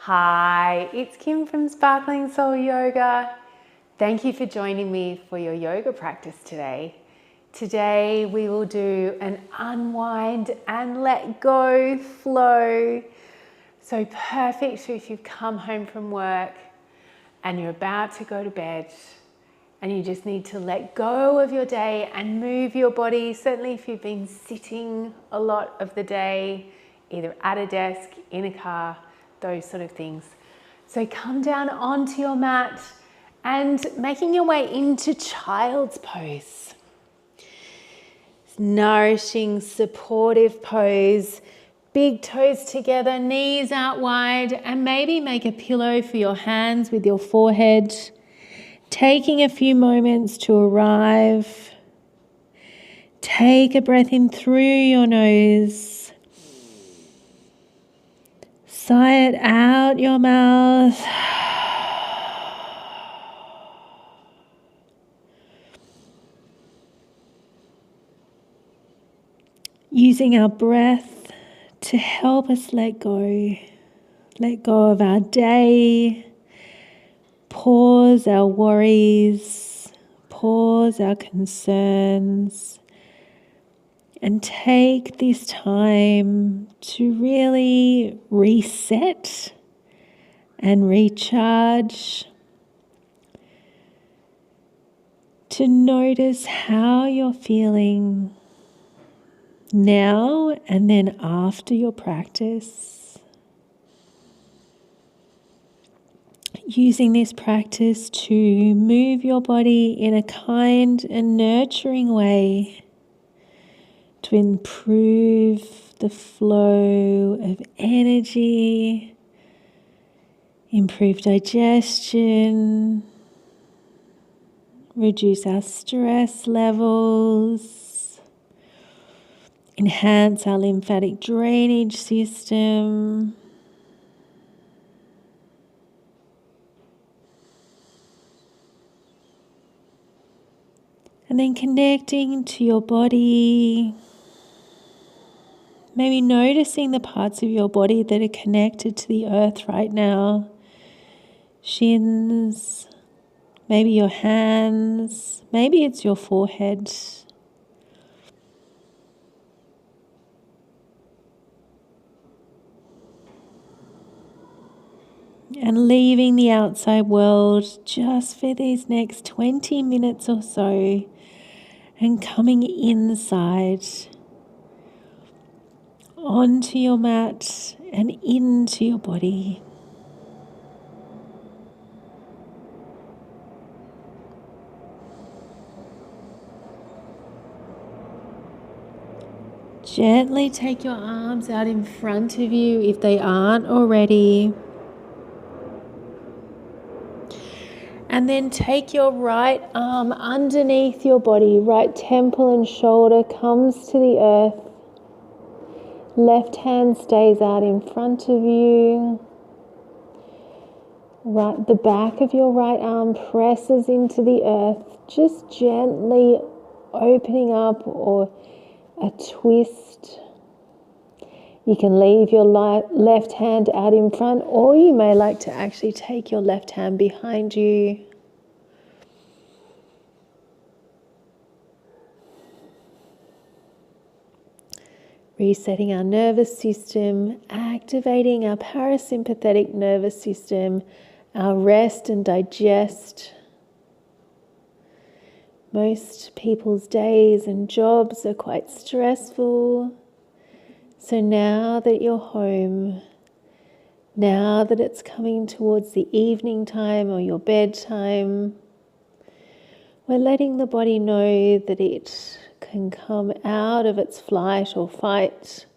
Hi, it's Kim from Sparkling Soul Yoga. Thank you for joining me for your yoga practice today. Today we will do an unwind and let go flow. So perfect if you've come home from work and you're about to go to bed and you just need to let go of your day and move your body. Certainly if you've been sitting a lot of the day, either at a desk, in a car, those sort of things. So come down onto your mat and making your way into child's pose. Nourishing, supportive pose. Big toes together, knees out wide, and maybe make a pillow for your hands with your forehead. Taking a few moments to arrive. Take a breath in through your nose. Sigh it out your mouth. Using our breath to help us let go. Let go of our day. Pause our worries. Pause our concerns. And take this time to really reset and recharge. To notice how you're feeling now and then after your practice. Using this practice to move your body in a kind and nurturing way to improve the flow of energy, improve digestion, reduce our stress levels, enhance our lymphatic drainage system. And then connecting to your body. Maybe noticing the parts of your body that are connected to the earth right now. Shins, maybe your hands, maybe it's your forehead. And leaving the outside world just for these next 20 minutes or so and coming inside onto your mat and into your body. Gently take your arms out in front of you if they aren't already. And then take your right arm underneath your body, right temple and shoulder comes to the earth. Left hand stays out in front of you. Right, the back of your right arm presses into the earth, just gently opening up or a twist. You can leave your left hand out in front, or you may like to actually take your left hand behind you. Resetting our nervous system, activating our parasympathetic nervous system, our rest and digest. Most people's days and jobs are quite stressful. So now that you're home, now that it's coming towards the evening time or your bedtime, we're letting the body know that it can come out of its flight or fight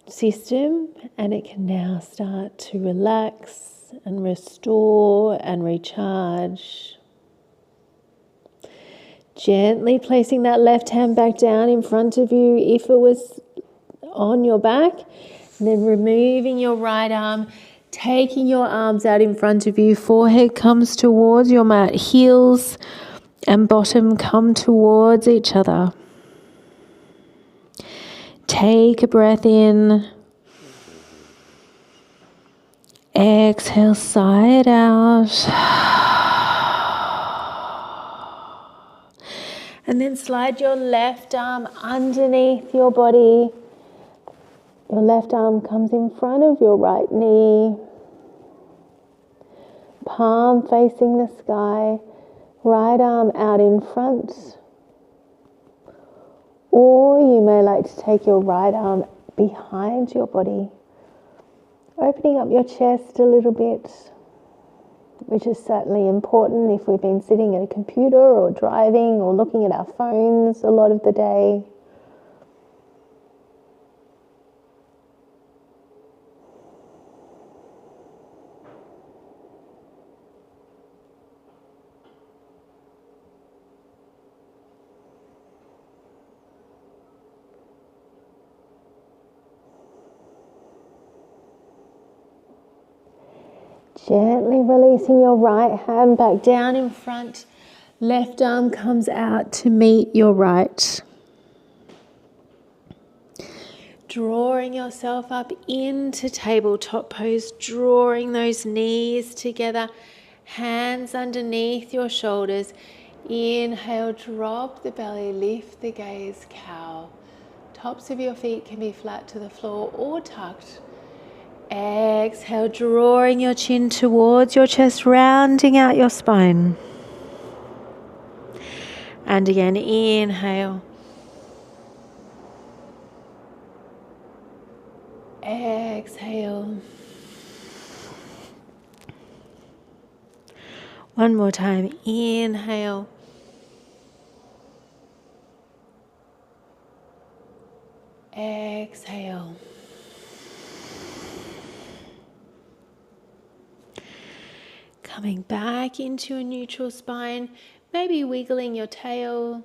system and it can now start to relax and restore and recharge. Gently placing that left hand back down in front of you if it was on your back, and then removing your right arm, taking your arms out in front of you, forehead comes towards your mat, heels and bottom come towards each other. Take a breath in Exhale, sigh it out. And then slide your left arm underneath your body. Your left arm comes in front of your right knee. Palm facing the sky. Right arm out in front. Or you may like to take your right arm behind your body. Opening up your chest a little bit, which is certainly important if we've been sitting at a computer or driving or looking at our phones a lot of the day. Gently releasing your right hand back down in front. Left arm comes out to meet your right. Drawing yourself up into tabletop pose, drawing those knees together, hands underneath your shoulders. Inhale, drop the belly, lift the gaze, cow. Tops of your feet can be flat to the floor or tucked. Exhale, drawing your chin towards your chest, rounding out your spine. And again, inhale. Exhale. One more time, inhale. Exhale. Coming back into a neutral spine, maybe wiggling your tail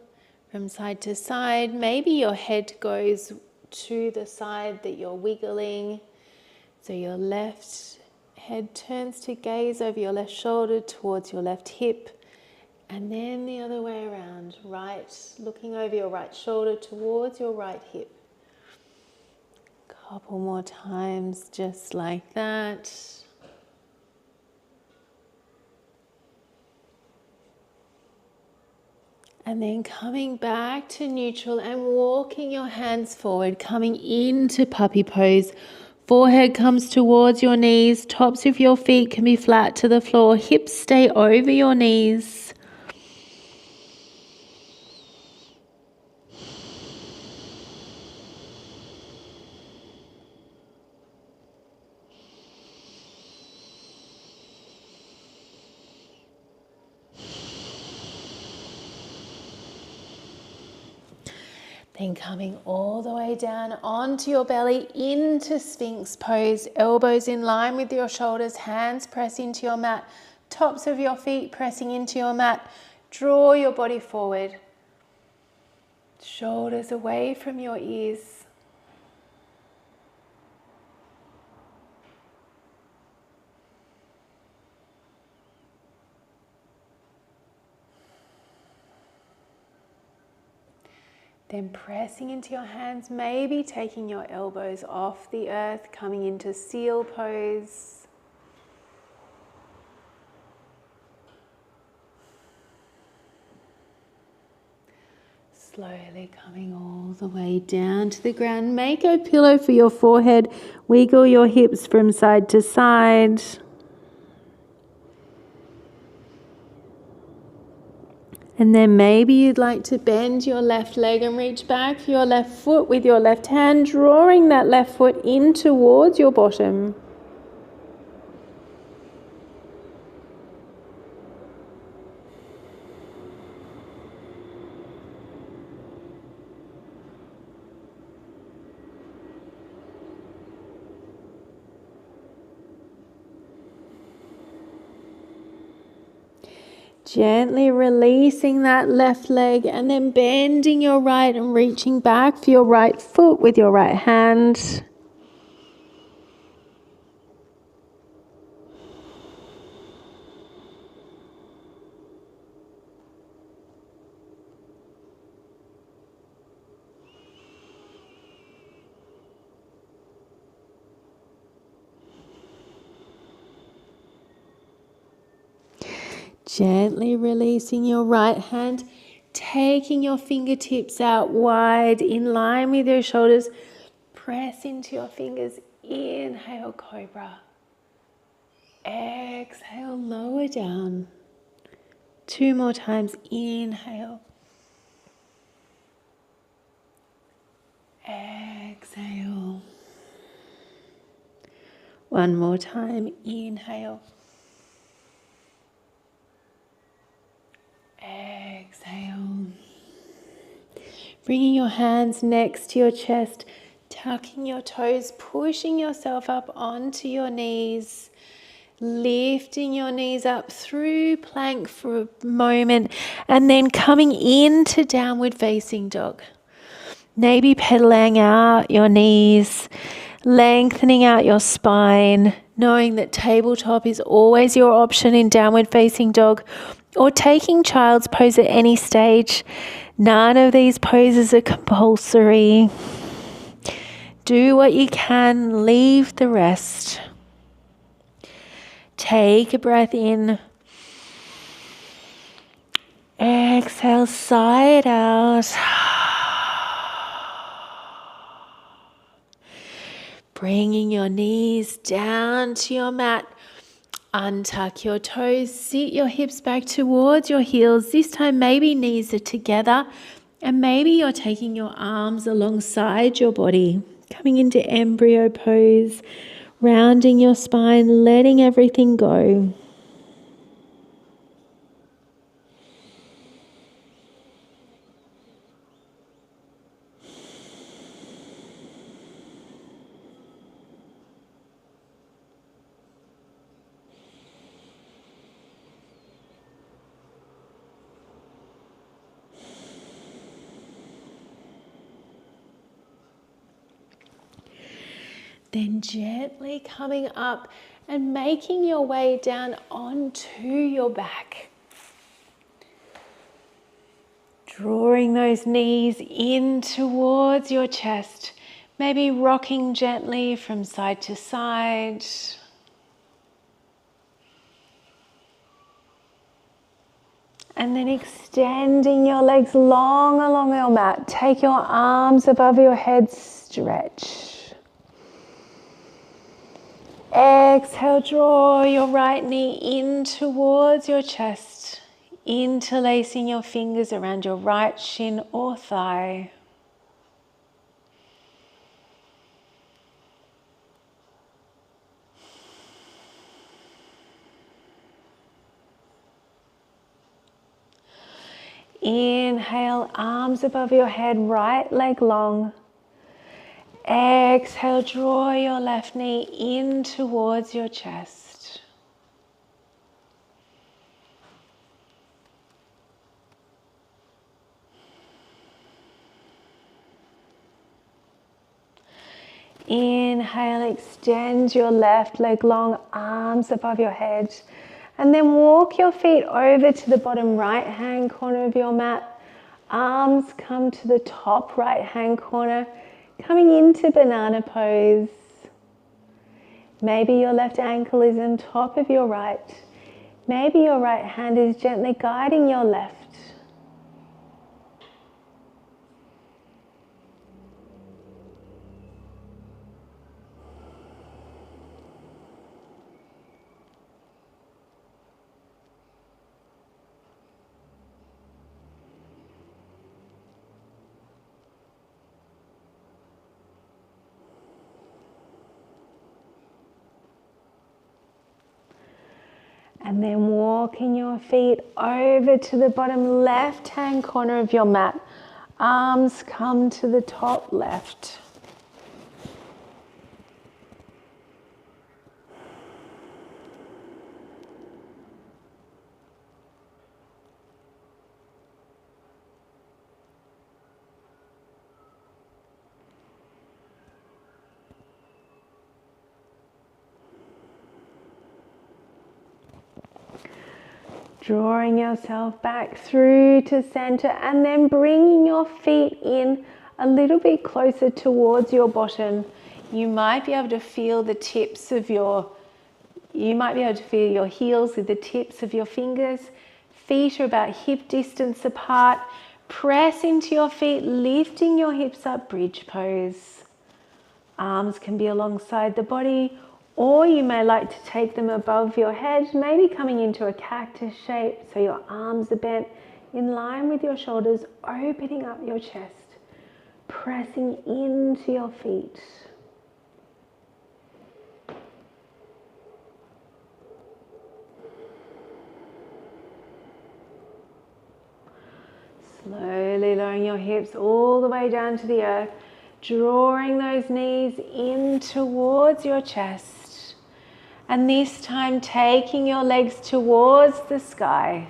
from side to side. Maybe your head goes to the side that you're wiggling. So your left head turns to gaze over your left shoulder towards your left hip. And then the other way around, right, looking over your right shoulder towards your right hip. Couple more times just like that. And then coming back to neutral and walking your hands forward, coming into puppy pose. Forehead comes towards your knees, tops of your feet can be flat to the floor, hips stay over your knees. Then coming all the way down onto your belly into Sphinx pose, elbows in line with your shoulders, hands press into your mat, tops of your feet pressing into your mat. Draw your body forward, shoulders away from your ears. Then pressing into your hands, maybe taking your elbows off the earth, coming into seal pose. Slowly coming all the way down to the ground. Make a pillow for your forehead. Wiggle your hips from side to side. And then maybe you'd like to bend your left leg and reach back for your left foot with your left hand, drawing that left foot in towards your bottom. Gently releasing that left leg and then bending your right and reaching back for your right foot with your right hand. Gently releasing your right hand, taking your fingertips out wide in line with your shoulders. Press into your fingers. Inhale, cobra. Exhale, lower down. 2 more times. Inhale. Exhale. 1 more time. Inhale. Exhale. Bringing your hands next to your chest, tucking your toes, pushing yourself up onto your knees, lifting your knees up through plank for a moment, and then coming into downward facing dog. Maybe pedaling out your knees, lengthening out your spine, knowing that tabletop is always your option in downward facing dog, or taking child's pose at any stage. None of these poses are compulsory. Do what you can, leave the rest. Take a breath in. Exhale, sigh it out. Bringing your knees down to your mat. Untuck your toes, sit your hips back towards your heels. This time maybe knees are together and maybe you're taking your arms alongside your body. Coming into embryo pose, rounding your spine, letting everything go. Then gently coming up and making your way down onto your back. Drawing those knees in towards your chest, maybe rocking gently from side to side. And then extending your legs long along your mat. Take your arms above your head, stretch. Exhale, draw your right knee in towards your chest, interlacing your fingers around your right shin or thigh. Inhale, arms above your head, right leg long. Exhale, draw your left knee in towards your chest. Inhale, extend your left leg long, arms above your head. And then walk your feet over to the bottom right hand corner of your mat. Arms come to the top right hand corner. Coming into banana pose. Maybe your left ankle is on top of your right. Maybe your right hand is gently guiding your left. And then walking your feet over to the bottom left-hand corner of your mat. Arms come to the top left. Drawing yourself back through to center and then bringing your feet in a little bit closer towards your bottom. You might be able to feel the tips of your You might be able to feel your heels with the tips of your fingers. Feet are about hip distance apart. Press into your feet, lifting your hips up, bridge pose. Arms can be alongside the body, or you may like to take them above your head, maybe coming into a cactus shape so your arms are bent in line with your shoulders, opening up your chest, pressing into your feet. Slowly lowering your hips all the way down to the earth, drawing those knees in towards your chest. And this time taking your legs towards the sky,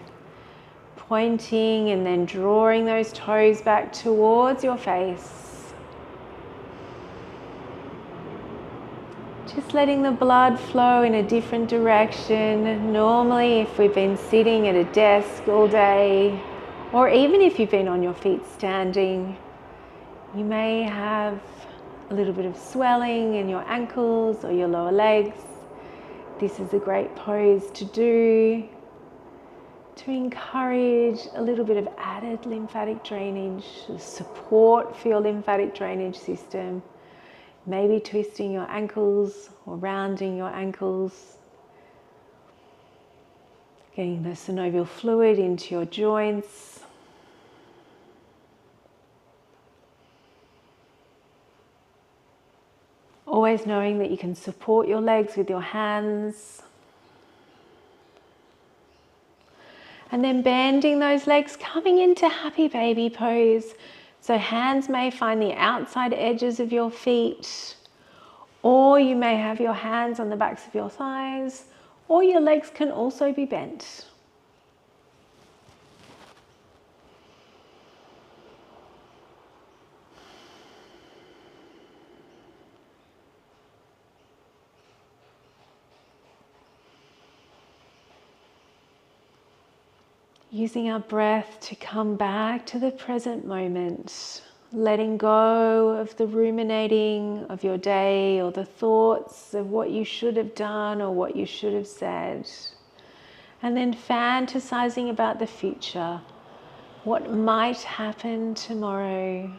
pointing and then drawing those toes back towards your face. Just letting the blood flow in a different direction. Normally, if we've been sitting at a desk all day, or even if you've been on your feet standing, you may have a little bit of swelling in your ankles or your lower legs. This is a great pose to do to encourage a little bit of added lymphatic drainage, support for your lymphatic drainage system. Maybe twisting your ankles or rounding your ankles. Getting the synovial fluid into your joints. Always knowing that you can support your legs with your hands. And then bending those legs, coming into happy baby pose. So hands may find the outside edges of your feet, or you may have your hands on the backs of your thighs, or your legs can also be bent. Using our breath to come back to the present moment, letting go of the ruminating of your day or the thoughts of what you should have done or what you should have said. And then fantasizing about the future, what might happen tomorrow.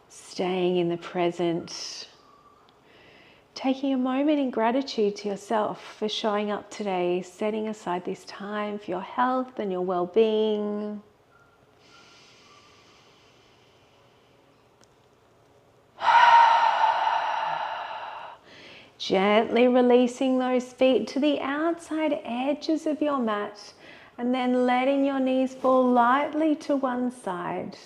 Staying in the present. Taking a moment in gratitude to yourself for showing up today, setting aside this time for your health and your well-being. Gently releasing those feet to the outside edges of your mat and then letting your knees fall lightly to one side.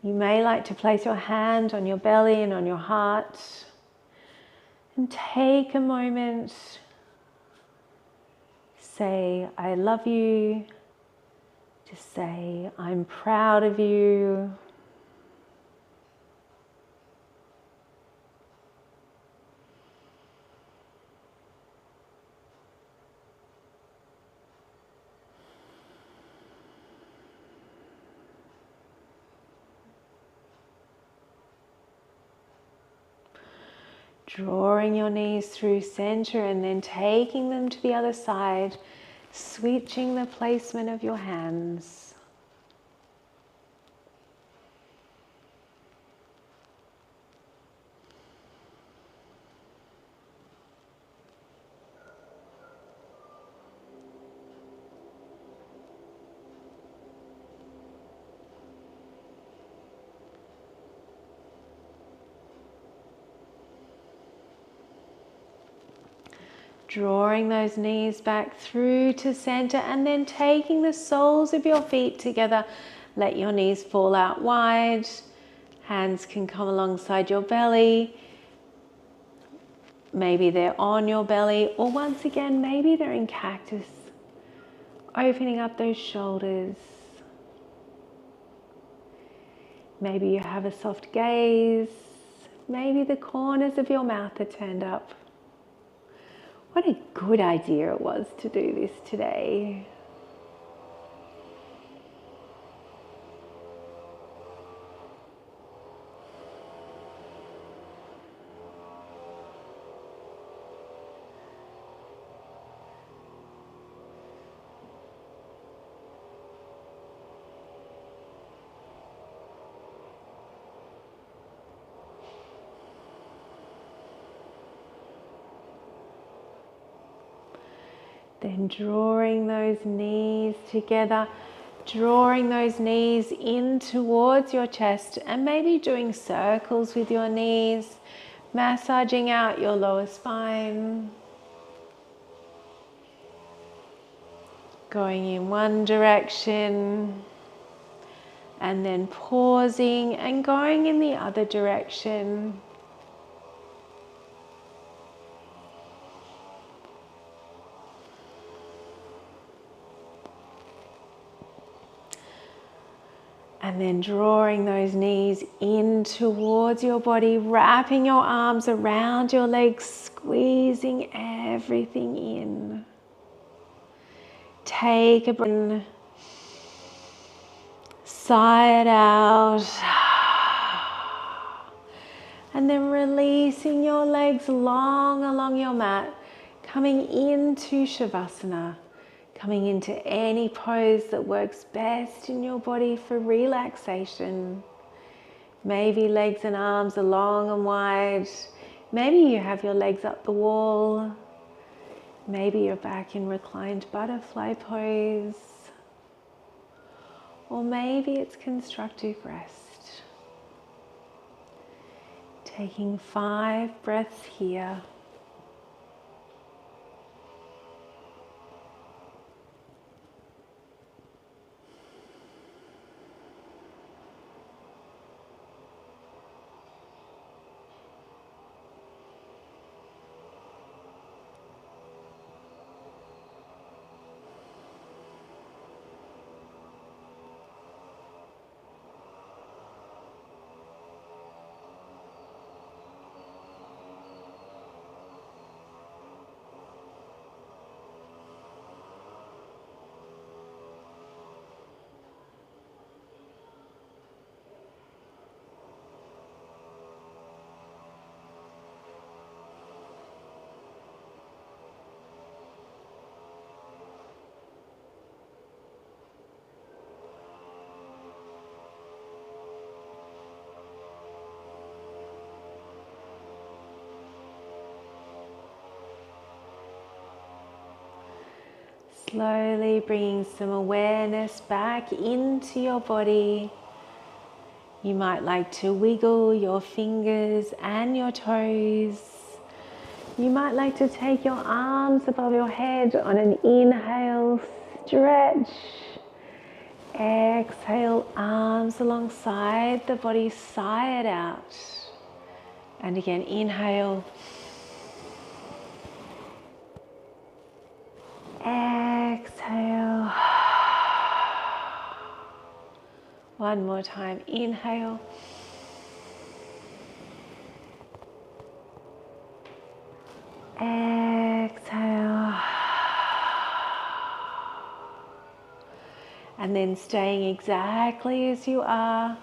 You may like to place your hand on your belly and on your heart. And take a moment, say, I love you, just say, I'm proud of you. Drawing your knees through center and then taking them to the other side, switching the placement of your hands. Drawing those knees back through to center and then taking the soles of your feet together. Let your knees fall out wide. Hands can come alongside your belly. Maybe they're on your belly, or once again, maybe they're in cactus. Opening up those shoulders. Maybe you have a soft gaze. Maybe the corners of your mouth are turned up. What a good idea it was to do this today. Then drawing those knees together, drawing those knees in towards your chest, and maybe doing circles with your knees, massaging out your lower spine. Going in one direction and then pausing and going in the other direction. And then drawing those knees in towards your body, wrapping your arms around your legs, squeezing everything in. Take a breath in, sigh it out. And then releasing your legs long along your mat, coming into Shavasana. Coming into any pose that works best in your body for relaxation. Maybe legs and arms are long and wide. Maybe you have your legs up the wall. Maybe you're back in reclined butterfly pose. Or maybe it's constructive rest. Taking 5 breaths here. Slowly bringing some awareness back into your body. You might like to wiggle your fingers and your toes. You might like to take your arms above your head on an inhale, stretch. Exhale, arms alongside the body, sigh it out. And again, inhale. Exhale. One more time. Inhale. Exhale. And then staying exactly as you are.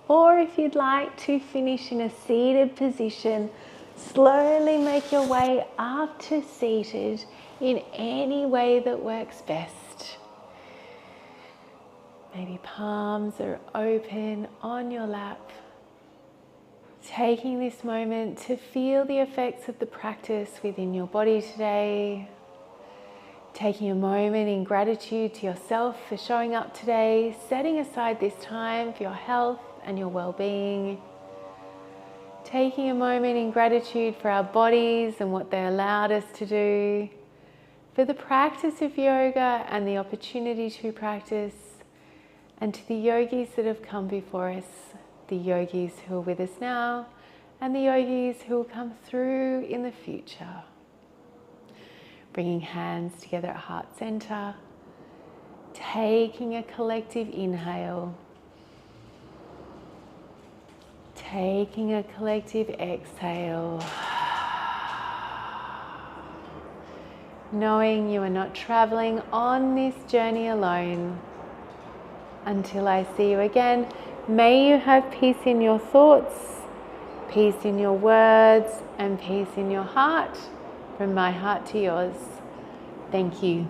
Or if you'd like to finish in a seated position, slowly make your way up to seated in any way that works best. Maybe palms are open on your lap. Taking this moment to feel the effects of the practice within your body today. Taking a moment in gratitude to yourself for showing up today, setting aside this time for your health and your well-being. Taking a moment in gratitude for our bodies and what they allowed us to do, for the practice of yoga and the opportunity to practice, and to the yogis that have come before us, the yogis who are with us now, and the yogis who will come through in the future. Bringing hands together at heart center, taking a collective inhale, taking a collective exhale. Knowing you are not traveling on this journey alone. Until I see you again, may you have peace in your thoughts, peace in your words, and peace in your heart, from my heart to yours. Thank you.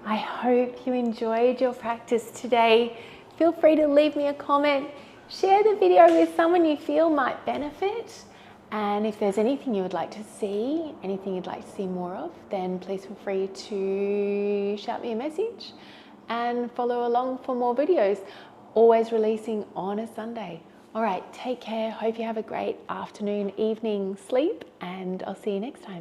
I hope you enjoyed your practice today. Feel free to leave me a comment. Share the video with someone you feel might benefit. And if there's anything you would like to see, anything you'd like to see more of, then please feel free to shout me a message and follow along for more videos, always releasing on a Sunday. All right, take care. Hope you have a great afternoon, evening sleep, and I'll see you next time.